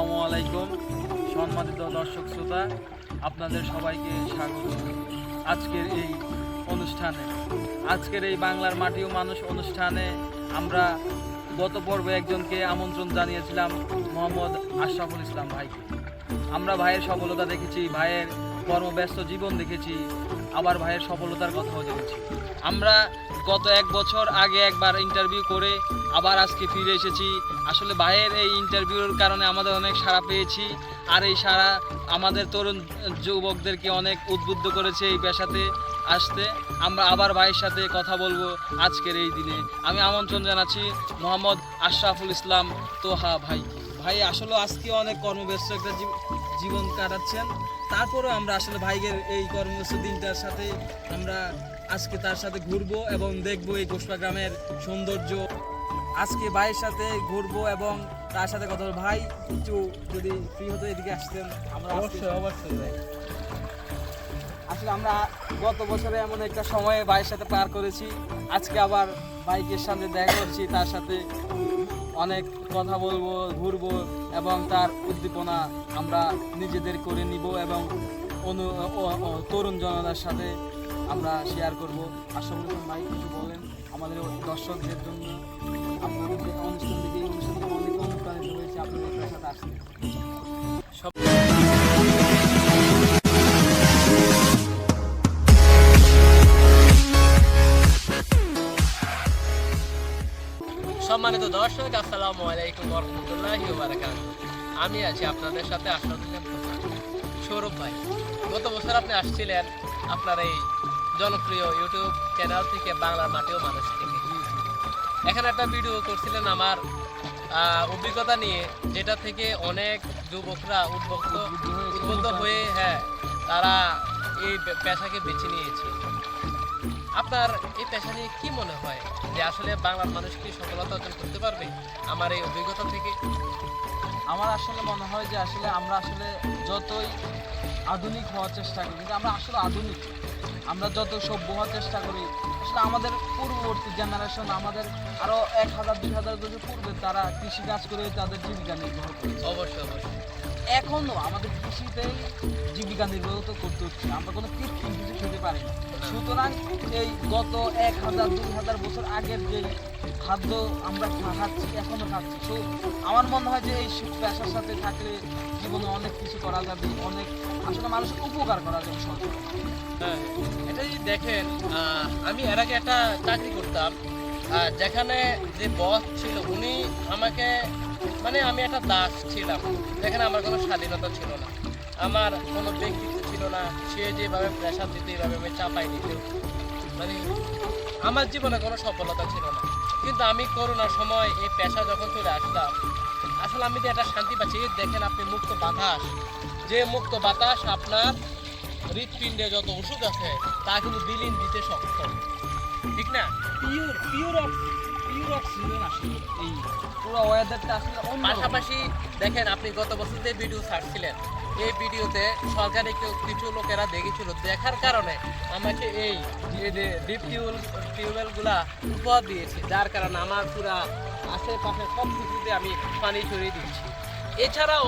আসসালামু আলাইকুম সম্মানিত দর্শক শ্রোতা, আপনাদের সবাইকে স্বাগত আজকের এই অনুষ্ঠানে। আজকের এই বাংলার মাটি ও মানুষ অনুষ্ঠানে আমরা গত পর্বে একজনকে আমন্ত্রণ জানিয়েছিলাম, মোহাম্মদ আশরাফুল ইসলাম ভাইকে। আমরা ভাইয়ের সফলতা দেখেছি, ভাইয়ের কর্মব্যস্ত জীবন দেখেছি, আবার ভাইয়ের সফলতার কথাও জেনেছি। আমরা গত এক বছর আগে একবার ইন্টারভিউ করে আবার আজকে ফিরে এসেছি। আসলে ভাইয়ের এই ইন্টারভিউর কারণে আমাদের অনেক সাড়া পেয়েছি, আর এই সাড়া আমাদের তরুণ যুবকদেরকে অনেক উদ্বুদ্ধ করেছে এই পেশাতে আসতে। আমরা আবার ভাইয়ের সাথে কথা বলবো আজকের এই দিনে। আমি আমন্ত্রণ জানাচ্ছি মোহাম্মদ আশরাফুল ইসলাম তোহা ভাই। ভাই আসলে আজকে অনেক কর্মব্যস্ত একটা জীবন কাটাচ্ছেন, তারপরেও আমরা আসলে ভাইয়ের এই কর্মব্যস্ত দিনটার সাথে আমরা আজকে তার সাথে ঘুরবো এবং দেখবো এই গোসপা গ্রামের সৌন্দর্য। আজকে ভাইয়ের সাথে ঘুরবো এবং তার সাথে কথা বলবো। ভাই একটু যদি ফ্রি হতো এদিকে আসতেন। আমরা অবশ্যই ভাই। আসলে আমরা গত বছরে এমন একটা সময়ে ভাইয়ের সাথে পার করেছি, আজকে আবার বাইকের সাথে দেখা করছি, তার সাথে অনেক কথা বলবো, ঘুরবো এবং তার উদ্দীপনা আমরা নিজেদের করে নিব এবং তরুণ জনতার সাথে আমরা শেয়ার করব। আশরাফুল ইসলাম ভাই কিছু বলেন আমাদের দর্শকদের জন্য। আপনাদের যে অনুষ্ঠান থেকে এই অনুষ্ঠান থেকে অনেক অনুপ্রাণিত হয়েছে আপনাদের সাথে আসতে। সম্মানিত দর্শক, আসসালামু আলাইকুম ওয়া রাহমাতুল্লাহি ওয়া বারাকাতুহু। আমি আছি আপনাদের সাথে আশরাফুল ইসলাম সৌরভ ভাই। গত বছর আপনি আসছিলেন আপনার এই জনপ্রিয় ইউটিউব চ্যানেল থেকে, বাংলার মাটি ও মানুষ থেকে। এখানে একটা ভিডিও করছিলেন আমার অভিজ্ঞতা নিয়ে, যেটা থেকে অনেক যুবকরা উদ্বুদ্ধ হয়ে তারা এই পেশাকে বেছে নিয়েছে। আপনার এই পেশা নিয়ে কি মনে হয় যে আসলে বাংলার মানুষ কি সফলতা অর্জন করতে পারবে আমার এই অভিজ্ঞতা থেকে? আমার আসলে মনে হয় যে আসলে আমরা আসলে যতই আধুনিক হওয়ার চেষ্টা করি, কিন্তু আমরা আসলে আধুনিক, আমরা যত সভ্য হওয়ার চেষ্টা করি, আসলে আমাদের পূর্ববর্তী জেনারেশন, আমাদের আরও 1000-2000 বছর পূর্বে তারা কৃষিকাজ করে তাদের জীবিকা নির্বাহ করেছে। অবশ্যই। এখনও আমাদের কৃষিতেই জীবিকা নির্বাহ তো করতে হচ্ছে, আমরা কোনো কৃত্রিম কিছু খেতে পারি না। সুতরাং এই গত 1000-2000 বছর আগের যে খাদ্য আমরা খাচ্ছি, এখনও খাচ্ছি। তো আমার মনে হয় যে এই পেশার সাথে থাকলে জীবনে অনেক কিছু করা যাবে, অনেক আসলে মানুষের উপকার করা যাবে সরকার। হ্যাঁ, এটাই দেখেন, আমি এর আগে একটা চাকরি করতাম, যেখানে যে বস ছিল উনি আমাকে, মানে আমি একটা দাস ছিলাম, যেখানে আমার কোনো স্বাধীনতা ছিল না, আমার কোনো ব্যক্তিত্ব ছিল না। সে যেভাবে প্রেশার দিতে এইভাবে আমি চাপাই দিত, মানে আমার জীবনে কোনো সফলতা ছিল না। কিন্তু আমি করোনার সময় এই পেশা যখন চলে আসলাম, আসলে আমি যে একটা শান্তি পাচ্ছি। দেখেন আপনি মুক্ত বাতাস, যে মুক্ত বাতাস আপনার হৃৎপিণ্ডে যত অসুখ আছে তা কিন্তু বিলীন দিতে সক্ষম, ঠিক না? পিওর অক্সিজেন আসলে এই পুরো ওয়েদারটা আসলে পাশাপাশি দেখেন, আপনি গত বছর যে ভিডিও ছাড়ছিলেন, এই ভিডিওতে সরকারি কিছু লোকেরা দেখেছিল, দেখার কারণে আমাকে এই যে ডিপ টিউবওয়েলগুলা উপহার দিয়েছে, যার কারণে আমার পুরা আশেপাশে সব কিছুতে আমি পানি ছড়িয়ে দিচ্ছি। এছাড়াও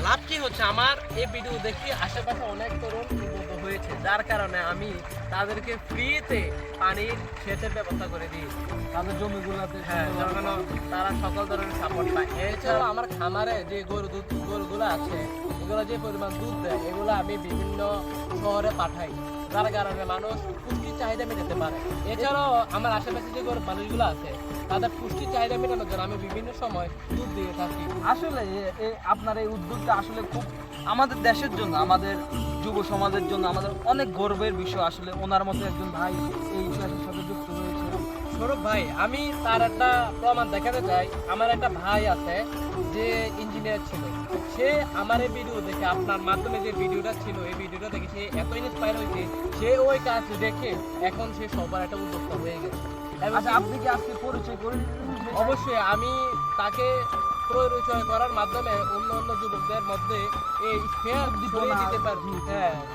লাভ কি হচ্ছে, আমার এই ভিডিও দেখে আশেপাশে অনেক তরুণ উদ্বুদ্ধ হয়েছে, যার কারণে আমি তাদেরকে ফ্রিতে পানির সেচের ব্যবস্থা করে দিই তাদের জমিগুলোতে। যেন তারা সকল ধরনের সাপোর্ট পায়। এছাড়াও আমার খামারে যে গরুগুলো আছে, এগুলো যে পরিমাণ দুধ দেয়, এগুলো আমি বিভিন্ন শহরে পাঠাই, যার কারণে মানুষ পুষ্টির চাহিদা মেটাতে পারে। এছাড়াও আমার আশেপাশে যে গরু মানুষগুলো আছে, তাদের পুষ্টির চাহিদা মেটানোর জন্য আমি বিভিন্ন সময় দুধ দিয়ে থাকি। আসলে আপনার এই উদ্যোগটা আসলে খুব আমাদের দেশের জন্য, আমাদের যুব সমাজের জন্য আমাদের অনেক গর্বের বিষয়। আসলে ওনার মতো একজন ভাই এই পেশার সাথে যুক্ত হয়েছে। সৌরভ ভাই, আমি তার একটা প্রমাণ দেখাতে চাই। আমার একটা ভাই আছে যে ইঞ্জিনিয়ার ছিল, সে আমার এই ভিডিও দেখে, আপনার মাধ্যমে যে ভিডিওটা ছিল, এই ভিডিওটা দেখে সে এত ইন্সপায়ার হয়েছে, সে ওই কাজ দেখে এখন সে সবার একটা উদ্যোক্তা হয়ে গেছে। আচ্ছা, আপনি কি আজকে পরিচয় করে? অবশ্যই, আমি তাকে পরিচয় করার মাধ্যমে অন্য যুবকদের মধ্যে এই ছড়িয়ে দিতে পারবি,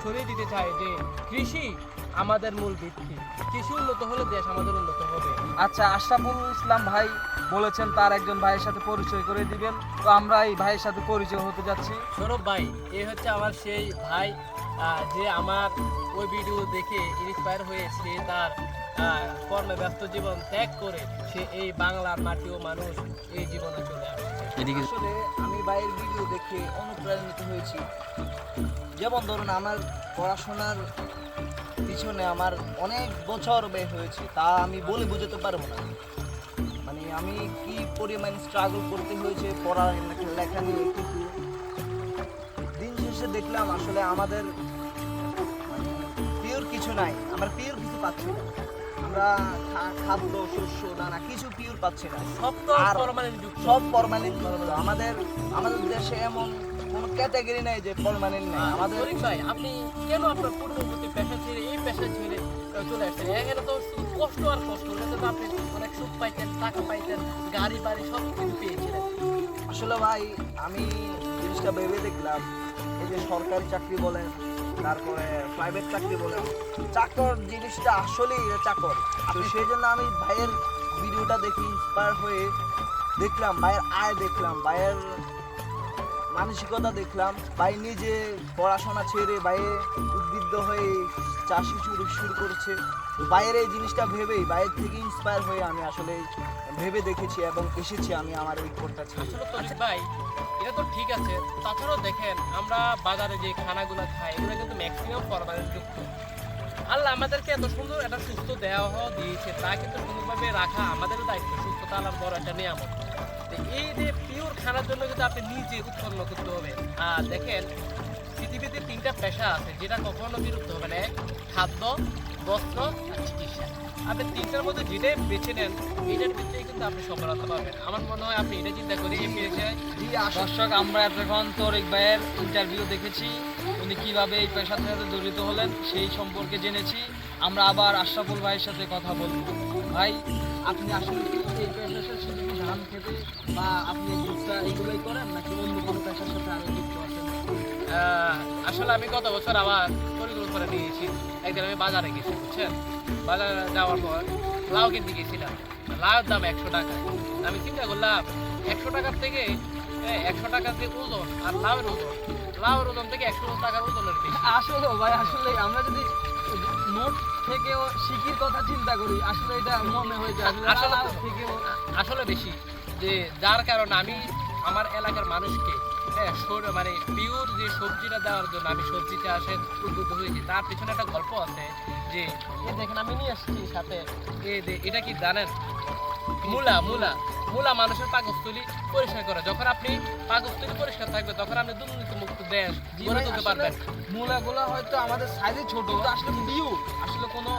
ছড়িয়ে দিতে চাই যে কৃষি আমাদের মূল ভিত্তি। কৃষি উন্নত হলে দেশ আমাদের উন্নত হবে। আচ্ছা, আশরাফুল ইসলাম ভাই বলেছেন তার একজন ভাইয়ের সাথে পরিচয় করে দিবেন, তো আমরা এই ভাইয়ের সাথে পরিচয় হতে যাচ্ছি। সৌরভ ভাই, এই হচ্ছে আমার সেই ভাই যে আমার ওই ভিডিও দেখে ইন্সপায়ার হয়ে সে তার কর্মে ব্যস্ত জীবন ত্যাগ করে সে এই বাংলার মাটি ও মানুষ এই জীবনে চলে আসছে। আসলে আমি ভাইয়ের ভিডিও দেখে অনুপ্রাণিত হয়েছি। যেমন ধরুন, আমার পড়াশোনার পিছনে আমার অনেক বছর ব্যয় হয়েছে, তা আমি বলে বোঝাতে পারবো না। মানে আমি কি পরিমাণ স্ট্রাগল করতে হয়েছে লেখা নিয়ে, কিন্তু দিন শেষে দেখলাম আসলে আমাদের মানে পিওর কিছু নাই, আমরা পিওর কিছু পাচ্ছি না। আমরা খাদ্য, শস্য, দানা কিছু পিওর পাচ্ছি না, সব তো আর ফরমালিনযুক্ত। সব ফরমালিন। আমাদের দেশে এমন কোনো ক্যাটাগরি নাই যে ফরমালিন নেই। আমাদের শরীফ ভাই, আপনি কেন আপনার পূর্ববর্তী পেশা ছেড়ে এই পেশা ছেড়ে চলে আসছেন? এখানে তো শুধু কষ্ট আর কষ্ট, এটাতে তো আপনি অনেক সুখ পাইতেন, টাকা পাইতেন, গাড়ি বাড়ি সব কিছু পেয়েছিলেন। আসলে ভাই, আমি জিনিসটা ভেবে দেখলাম, এই যে সরকারি চাকরি বলেন, তারপরে প্রাইভেট চাকরি বলেন, চাকর জিনিসটা আসলেই চাকর। তো সেই জন্য আমি ভাইয়ের ভিডিওটা দেখে ইন্সপায়ার হয়ে দেখলাম, ভাইয়ের আয় দেখলাম, ভাইয়ের মানসিকতা দেখলাম। ভাই নিজে পড়াশোনা ছেড়ে ভাইয়ে উদ্বুদ্ধ হয়ে চাষি শুরু করেছে। তো ভাইয়ের এই জিনিসটা ভেবেই, ভাইয়ের থেকে ইন্সপায়ার হয়ে আমি আসলে ভেবে দেখেছি এবং এসেছি আমি আমার ওই কোর্টটা ছেড়ে। আসলে তরিক ভাই, এটা তো ঠিক আছে, তাছাড়াও দেখেন আমরা বাজারে যে খানাগুলো খাই এগুলো কিন্তু ম্যাক্সিমাম ফরমালিন যুক্ত। আল্লাহ আমাদেরকে এত সুন্দর একটা সুস্থ দেহ দিয়েছে, তা কিন্তু সুন্দরভাবে রাখা আমাদেরও দায়িত্ব। সুস্থতা আল্লাহর বড় একটা নিয়ামত। তো এই যে পিওর খানার জন্য কিন্তু আপনি নিজে উৎপন্ন করতে হবে। আর দেখেন, পৃথিবীতে 3টা পেশা আছে যেটা কখনো বিরুদ্ধ হবে না: খাদ্য, বস্ত্র আর চিকিৎসা। আপনি 3টার মধ্যে যেটাই বেছে নেন, এইটার ভিতরেই কিন্তু আপনি সফলতা পাবেন। আমার মনে হয় আপনি এটা চিন্তা করে এই পেশায়। দর্শক, আমরা এতক্ষণ তরিক ভাইয়ের ইন্টারভিউ দেখেছি, উনি কিভাবে এই পেশার সাথে জড়িত হলেন সেই সম্পর্কে জেনেছি। আমরা আবার আশরাফুল ভাইয়ের সাথে কথা বলবো। ভাই, আপনি আসলে কি এই পেশার সাথে শুধু কি ধান খেতে বা আপনি ভুট্টা এগুলোই করেন, নাকি অন্য কোনো পেশার সাথে আরো যুক্ত আছেন? আসলে আমি গত বছর আবার পরিকল্পনা নিয়েছি। একদিন আমি বাজারে গেছি, বুঝছেন? বাজারে যাওয়ার পর লাউ কিনতে গেছিলাম। লাউয়ের দাম 100 টাকা। আমি চিন্তা করলাম 100 টাকার থেকে 100 টাকার যে ওজন আর লাউয়ের ওজন থেকে 100 টাকার ওজনের বেশি। আসলে ভাই, আসলে আমরা যদি নোট থেকেও শিখির কথা চিন্তা করি, আসলে এটা মনে হয় যে আসলে লাউ থেকেও আসলে বেশি, যে যার কারণে আমি আমার এলাকার মানুষকে মানে পিওর যে সবজিটা দেওয়ার জন্য আমি সবজি চাষে উদ্বুদ্ধ হয়েছি। তার পিছনে একটা গল্প আছে, যে দেখেন আমি নিয়ে আসছি সাথে। এটা কি জানেন? মূলা মানুষের পাকস্থলী পরিষ্কার করে। যখন আপনি পাকস্থলী পরিষ্কার থাকবে, তখন আপনি দুর্নীতি মুক্ত দেশ গড়ে তুলতে পারবেন। মূলাগুলো হয়তো আমাদের সাইজে ছোট, কিন্তু আসলে পিওর, আসলে কোনো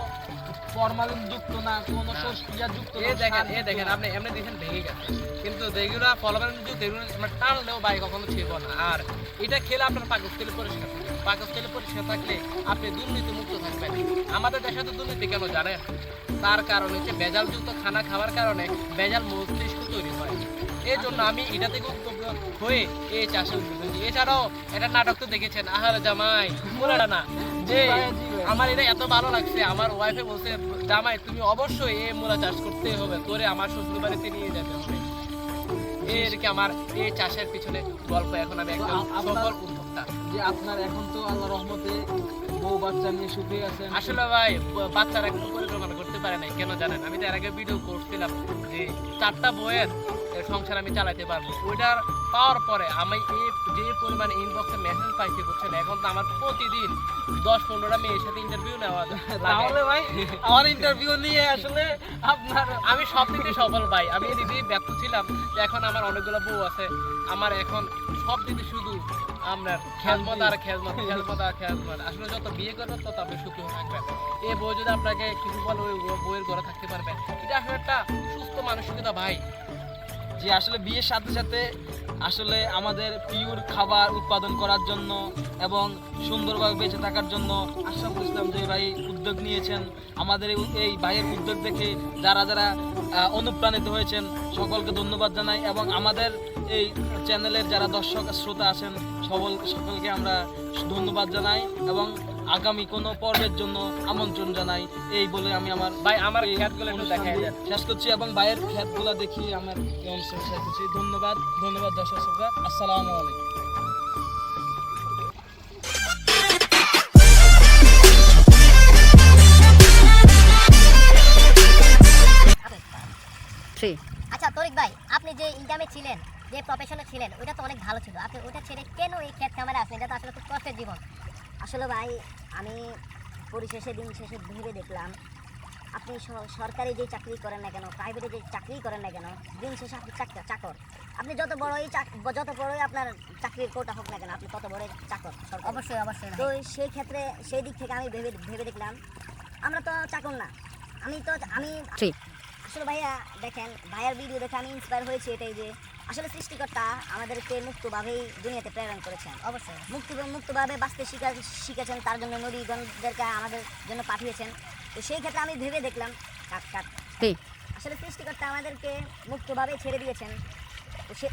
ফরমালিন যুক্ত না, কোনো যুক্ত না। দেখেন আপনি এমনি দেখেন ভেঙে গেছে, কিন্তু যেগুলো ফলবান যুক্ত এগুলো আমরা টানলেও বাই কখনো ছিড়ব না। আর এটা খেলে আপনার পাকস্থলী পরিষ্কার থাকবে। পাকস্থলী পরিষ্কার থাকলে আপনি দুর্নীতি মুক্ত থাকবেন। আমাদের দেশে তো দুর্নীতি কেন জানেন? তার কারণ হচ্ছে ভেজালযুক্ত খানা খাওয়ার কারণে ভেজাল মস্তিষ্ক তৈরি হয়। এই জন্য আমি এটা থেকে উদ্যোগ হয়ে এই চাষে উদ্যোগ হয়েছি। এছাড়াও একটা নাটক তো দেখেছেন, আহারে জামাই মোলাটা না, যে আমার এটা এত ভালো লাগছে। আমার ওয়াইফে বলছে, জামাই তুমি অবশ্যই এই মূলা চাষ করতে হবে, তোরে আমার শ্বশুর বাড়িতে নিয়ে যেতে হবে। এরকি আমার এই চাষের পিছনে গল্প। এখন আমি একজন সফল উদ্যোক্তা। যে আপনার এখন তো আল্লাহ রহমতে বউ বাচ্চা নিয়ে সুখে আছেন। আসলে ভাই, বাচ্চারা এখন পরিকল্পনা করতে পারে নাই। কেন জানেন? আমি তো এর আগে ভিডিও করছিলাম যে 4টা বইয়ের সংসার আমি চালাতে পারবো। ওইটার পাওয়ার পরে আমি যে পরিমাণে ইনবক্সে মেসেজ পাইছি, বুঝছেন, এখন তো আমার প্রতিদিন 10-15টা মেয়ের সাথে ইন্টারভিউ নেওয়া তাহলে ভাই, আমার ইন্টারভিউ নিয়ে আসলে আপনার আমি সব দিকে সফল ভাই। আমি এদিকে ব্যর্থ ছিলাম, এখন আমার অনেকগুলো বউ আছে। আমার এখন সব দিকে শুধু আমরা খেজমত আর খেজমত। আসলে যত বিয়ে করবেন তত আপনি সুখী থাকবেন। এই বই যদি আপনাকে কিছু বলে, ওই বইয়ের ঘরে থাকতে পারবেন। এটা আসলে একটা সুস্থ মানসিকতা ভাই। যে আসলে বিয়ের সাথে সাথে আসলে আমাদের পিওর খাবার উৎপাদন করার জন্য এবং সুন্দরভাবে বেঁচে থাকার জন্য আশরাফুল ইসলাম যে ভাই উদ্যোগ নিয়েছেন, আমাদের এই ভাইয়ের উদ্যোগ দেখে যারা অনুপ্রাণিত হয়েছেন সকলকে ধন্যবাদ জানাই। এবং আমাদের এই চ্যানেলের যারা দর্শক শ্রোতা আছেন সকলকে আমরা ধন্যবাদ জানাই। এবং আগামী কোনো পর্বের জন্য আমন্ত্রণ জানাই। এই বলে আমি আমার ভাই আমার এই ক্ষেতগুলো একটু অনুষ্ঠানটি দেখাই দেন। শেষ করছি এবং ভাইয়ের ক্ষেতগুলো দেখিয়ে আমার এই অনুষ্ঠান শেষ করছি। ধন্যবাদ দর্শক শ্রোতা, আসসালামু আলাইকুম। আচ্ছা তরিক ভাই, আপনি যে ইনকামে ছিলেন, যে প্রফেশনে ছিলেন, ওটা তো অনেক ভালো ছিল। আপনি ওটা ছেড়ে কেন এই ক্ষেত খামারে আসলেন? এটা তো আসলে খুব কষ্টের জীবন। আসলে ভাই আমি পরিশেষে দিন শেষে ভেবে দেখলাম আপনি সরকারি যে চাকরি করেন না কেন, প্রাইভেটে যে চাকরি করেন না কেন, দিন শেষে আপনি চাকর। আপনি যত বড়ই আপনার চাকরির কোটা হোক না কেন, আপনি তত বড় চাকর সরকারি। অবশ্যই অবশ্যই তো সেই ক্ষেত্রে সেই দিক থেকে আমি ভেবে দেখলাম আমরা তো চাকর না। আমি আসলে ভাইয়া দেখেন, ভাইয়ার ভিডিও দেখে আমি ইন্সপায়ার হয়েছি এটাই যে আসলে সৃষ্টিকর্তা আমাদেরকে মুক্তভাবেই দুনিয়াতে প্রেরণ করেছেন। অবশ্যই মুক্তভাবে বাঁচতে শিখেছেন, তার জন্য নবীগণদেরকে আমাদের জন্য পাঠিয়েছেন। তো সেই ক্ষেত্রে আমি ভেবে দেখলাম আসলে সৃষ্টিকর্তা আমাদেরকে মুক্তভাবে ছেড়ে দিয়েছেন। তো সে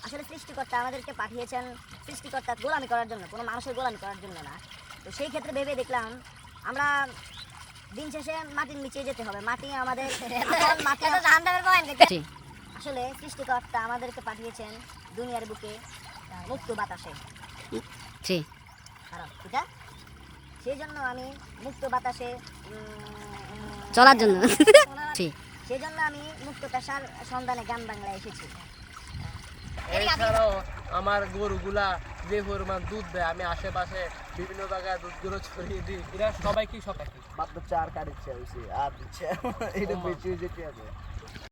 আসলে সৃষ্টিকর্তা আমাদেরকে পাঠিয়েছেন সৃষ্টিকর্তা গোলামি করার জন্য, কোনো মানুষের গোলামি করার জন্য না। তো সেই ক্ষেত্রে ভেবে দেখলাম আমরা দিন শেষে মাটির নিচে যেতে হবে। মাটি আমাদের মাটি আসলে সৃষ্টিকর্তা আমাদেরকে পাঠিয়েছেন দুনিয়ার বুকে মুক্ত বাতাসে। খারাপ ঠিক আছে, সেই জন্য আমি মুক্ত বাতাসে চলার জন্য সেই জন্য আমি মুক্ত পেশার সন্ধানে গ্রাম বাংলায় এসেছি। এছাড়াও আমার গরুগুলা যে পরিমাণ দুধ দেয়, আমি আশেপাশে বিভিন্ন জায়গায় দুধগুলো ছড়িয়ে দিই। এরা সবাই কি সব একই? মাত্র 4 কাটিচ্ছে হয়েছে আর দিচ্ছে এটা বেশি যেতে আছে।